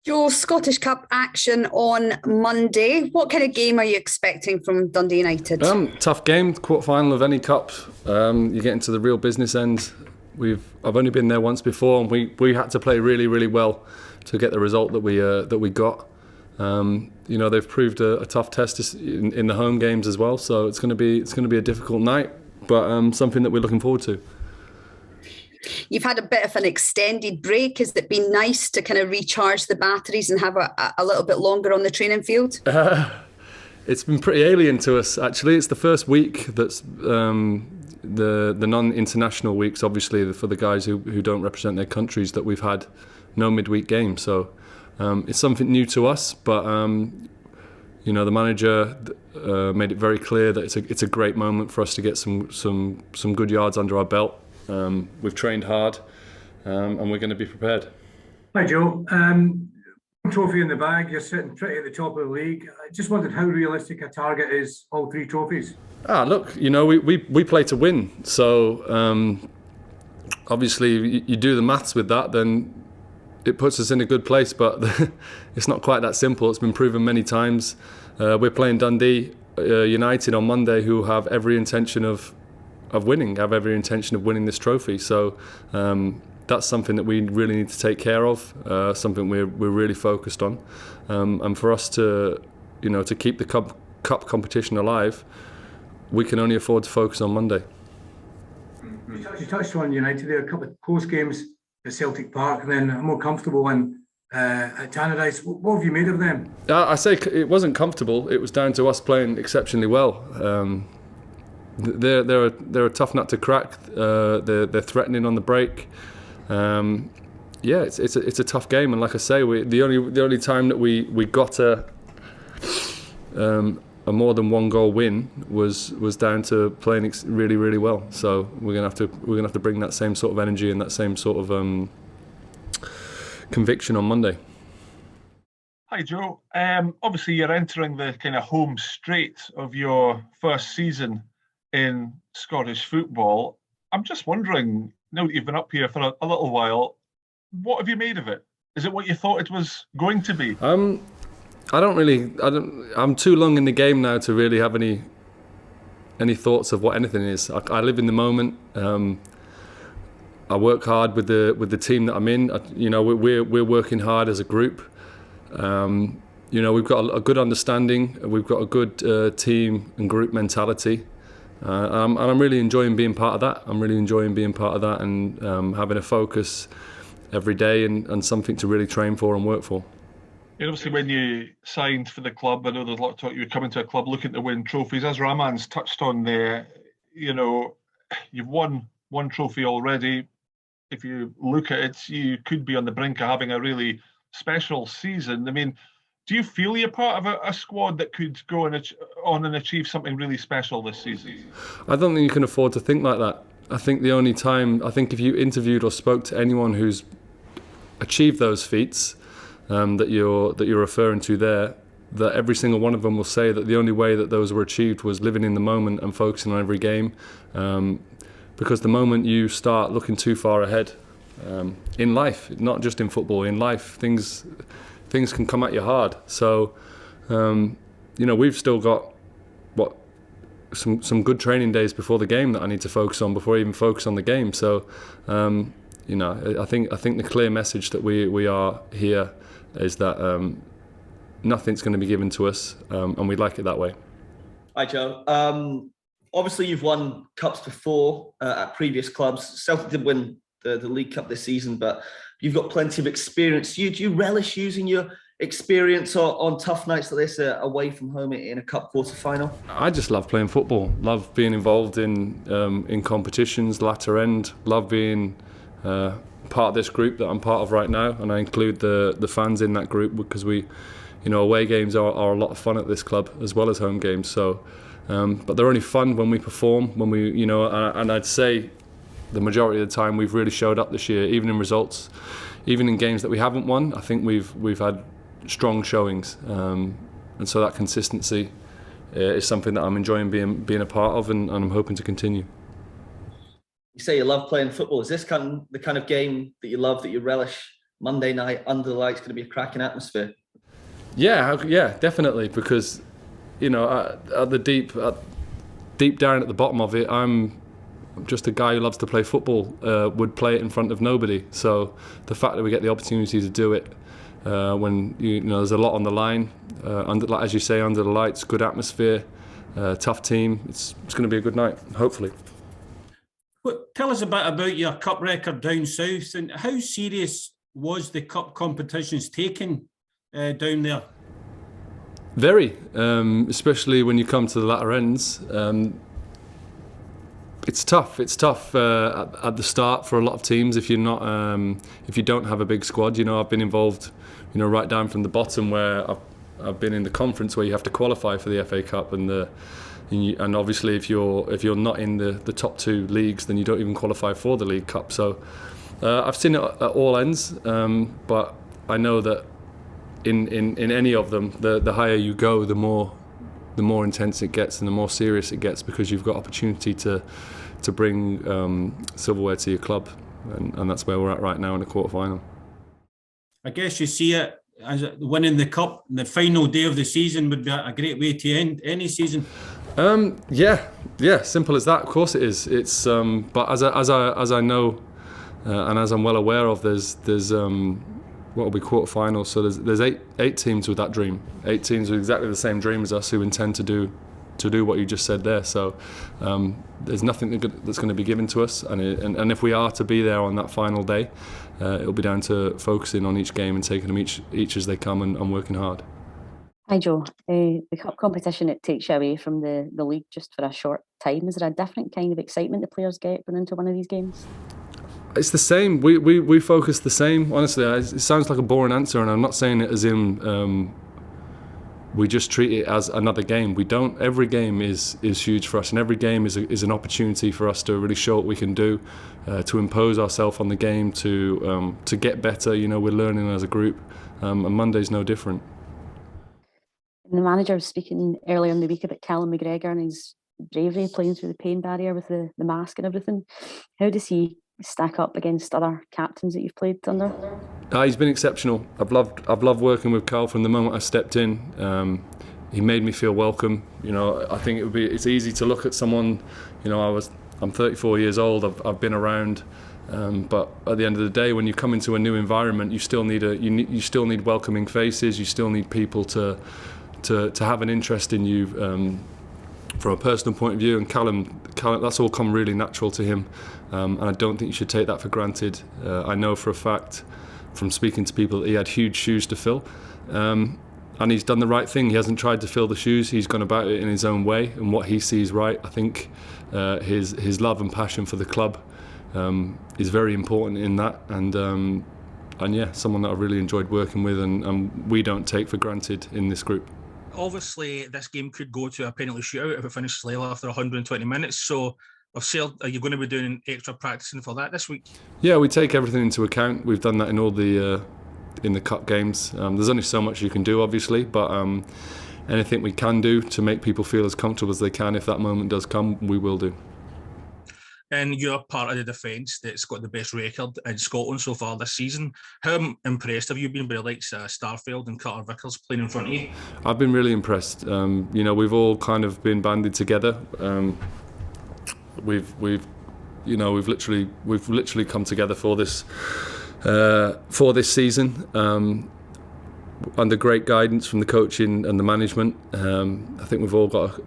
Joe, Scottish Cup action on Monday. What kind of game are you expecting from Dundee United? Tough game, quarter final of any cup. You get into the real business end. I've only been there once before, and we had to play really, really well to get the result that we got. They've proved a tough test in the home games as well. So it's going to be a difficult night, but something that we're looking forward to. You've had a bit of an extended break. Has it been nice to kind of recharge the batteries and have a little bit longer on the training field? It's been pretty alien to us, actually. It's the first week that's the non-international weeks, obviously, for the guys who don't represent their countries, that we've had no midweek game. So it's something new to us, but the manager made it very clear that it's a great moment for us to get some good yards under our belt. We've trained hard, and we're going to be prepared. Hi Joe. Trophy in the bag, you're sitting pretty at the top of the league. I just wondered how realistic a target is, all three trophies? Look, we play to win, so obviously you do the maths with that, then it puts us in a good place, but it's not quite that simple. It's been proven many times. We're playing Dundee United on Monday, who have every intention of winning this trophy. So that's something that we really need to take care of, something we're really focused on, and for us to keep the cup competition alive, we can only afford to focus on Monday. You touched on United there, a couple of close games at Celtic Park, and then a more comfortable one at Tannadice. What have you made of them? I say it wasn't comfortable. It was down to us playing exceptionally well. They're a tough nut to crack. They're threatening on the break. It's a tough game, and like I say, the only time that we got a more than one goal win was down to playing really, really well. So we're gonna have to bring that same sort of energy and that same sort of conviction on Monday. Hi Joe. Obviously you're entering the kind of home straight of your first season in Scottish football. I'm just wondering, now that you've been up here for a little while, what have you made of it? Is it what you thought it was going to be? I'm too long in the game now to really have any thoughts of what anything is. I live in the moment. I work hard with the team that I'm in. We're working hard as a group. We've got a good understanding. We've got a good team and group mentality. And I'm really enjoying being part of that. And having a focus every day and something to really train for and work for. And obviously, when you signed for the club, I know there's a lot of talk you were coming to a club looking to win trophies. As Rahman's touched on there, you've won one trophy already. If you look at it, you could be on the brink of having a really special season. I mean, do you feel you're part of a squad that could go on and achieve something really special this season? I don't think you can afford to think like that. I think if you interviewed or spoke to anyone who's achieved those feats that you're referring to there, that every single one of them will say that the only way that those were achieved was living in the moment and focusing on every game. Because the moment you start looking too far ahead in life, not just in football, in life, things can come at you hard. So, we've still got some good training days before the game that I need to focus on before I even focus on the game. So, I think the clear message that we are here is that nothing's going to be given to us, and we'd like it that way. Hi, Joe. Obviously, you've won cups before at previous clubs. Celtic did win the League Cup this season, but you've got plenty of experience. Do you relish using your experience on tough nights like this away from home in a cup quarter-final? I just love playing football. Love being involved in competitions, latter end. Love being part of this group that I'm part of right now, and I include the fans in that group because away games are a lot of fun at this club as well as home games. So, but they're only fun when we perform. When we, and I'd say the majority of the time we've really showed up this year, even in results, even in games that we haven't won. I think we've had strong showings, and so that consistency is something that I'm enjoying being a part of, and I'm hoping to continue. You say you love playing football. Is this the kind of game that you love, that you relish Monday night under the lights, going to be a cracking atmosphere. Yeah, definitely. Because at the deep down at the bottom of it, I'm just a guy who loves to play football. Would play it in front of nobody. So the fact that we get the opportunity to do it when there's a lot on the line, as you say, under the lights, good atmosphere, tough team. It's going to be a good night, hopefully. Tell us a bit about your cup record down south, and how serious was the cup competitions taken down there? Very, especially when you come to the latter ends. It's tough. It's tough at the start for a lot of teams if you're not, if you don't have a big squad. I've been involved, right down from the bottom where I've been in the conference where you have to qualify for the FA Cup, and obviously if you're not in the top two leagues, then you don't even qualify for the League Cup. So I've seen it at all ends, but I know that in any of them, the higher you go, the more intense it gets and the more serious it gets, because you've got opportunity to bring silverware to your club, and that's where we're at right now in the quarterfinal. I guess you see it as winning the cup, the final day of the season would be a great way to end any season. Yeah, simple as that. Of course it is. It's but as I know, and as I'm well aware of, there's what will be quarterfinals. So there's eight teams with that dream. 8 teams with exactly the same dream as us who intend to do what you just said there. So there's nothing that's going to be given to us, and if we are to be there on that final day, it'll be down to focusing on each game and taking them each as they come and working hard. Hi Joe, the cup competition, it takes you away from the league just for a short time. Is there a different kind of excitement the players get going into one of these games? It's the same. We focus the same. Honestly, it sounds like a boring answer, and I'm not saying it as in we just treat it as another game. We don't. Every game is huge for us, and every game is an opportunity for us to really show what we can do, to impose ourselves on the game, to get better. We're learning as a group, and Monday's no different. The manager was speaking earlier in the week about Callum McGregor and his bravery playing through the pain barrier with the mask and everything. How does he stack up against other captains that you've played under? He's been exceptional. I've loved working with Carl from the moment I stepped in. He made me feel welcome. I think it's easy to look at someone. I'm 34 years old. I've been around, but at the end of the day, when you come into a new environment, you still need welcoming faces. You still need people to have an interest in you from a personal point of view. And Callum, that's all come really natural to him, and I don't think you should take that for granted. I know for a fact from speaking to people that he had huge shoes to fill, and he's done the right thing. He hasn't tried to fill the shoes. He's gone about it in his own way and what he sees right. I think his love and passion for the club is very important in that, and yeah, someone that I've really enjoyed working with, and we don't take for granted in this group. Obviously, this game could go to a penalty shootout if it finishes well after 120 minutes. So, are you going to be doing extra practicing for that this week? Yeah, we take everything into account. We've done that in all the cup games. There's only so much you can do, obviously, but anything we can do to make people feel as comfortable as they can, if that moment does come, we will do. And you're part of the defence that's got the best record in Scotland so far this season. How impressed have you been by the likes of Starfield and Carter Vickers playing in front of you? I've been really impressed. We've all kind of been banded together. We've literally come together for this season. Under great guidance from the coaching and the management. I think we've all got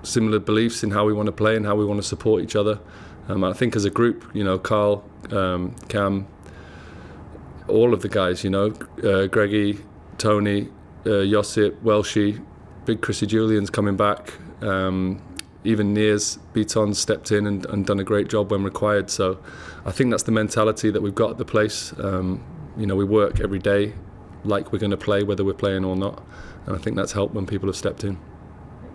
similar beliefs in how we want to play and how we want to support each other. I think as a group, Carl, Cam, all of the guys, Greggy, Tony, Josip, Welshie, big Chrissy Julian's coming back. Even Niers, Beaton stepped in and done a great job when required. So I think that's the mentality that we've got at the place. We work every day like we're going to play, whether we're playing or not. And I think that's helped when people have stepped in.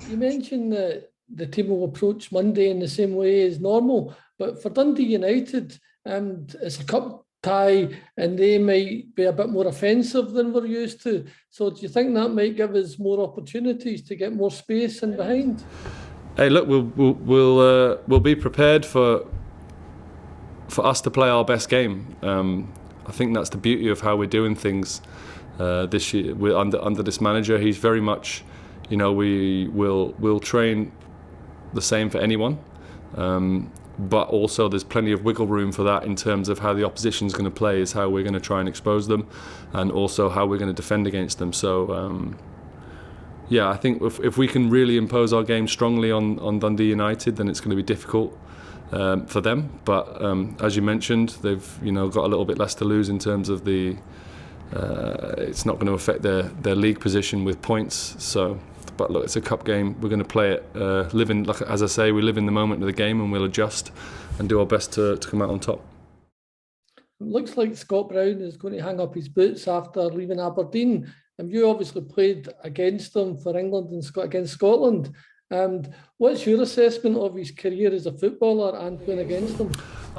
You mentioned that the team will approach Monday in the same way as normal, but for Dundee United, it's a cup tie and they might be a bit more offensive than we're used to. So do you think that might give us more opportunities to get more space in behind? Hey, look, we'll be prepared for us to play our best game. I think that's the beauty of how we're doing things this year. We're under this manager. He's very much, we'll train the same for anyone, but also there's plenty of wiggle room for that in terms of how the opposition's going to play, is how we're going to try and expose them, and also how we're going to defend against them. So I think if we can really impose our game strongly on Dundee United, then it's going to be difficult for them. But as you mentioned, they've got a little bit less to lose in terms of the. It's not going to affect their league position with points. So, but look, it's a cup game. We're going to play it. As I say, we live in the moment of the game, and we'll adjust and do our best to come out on top. It looks like Scott Brown is going to hang up his boots after leaving Aberdeen. And you obviously played against them for England and against Scotland. And what's your assessment of his career as a footballer and playing against them?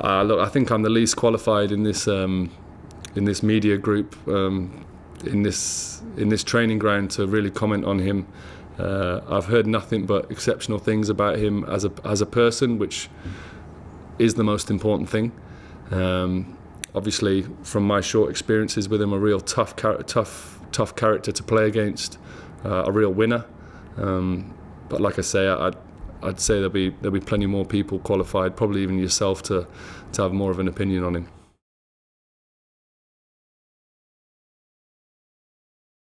Look, I think I'm the least qualified in this media group, in this training ground, to really comment on him. I've heard nothing but exceptional things about him as a person, which is the most important thing. Obviously, from my short experiences with him, a real tough character to play against, a real winner. But like I say, I'd say there'll be plenty more people qualified, probably even yourself, to have more of an opinion on him.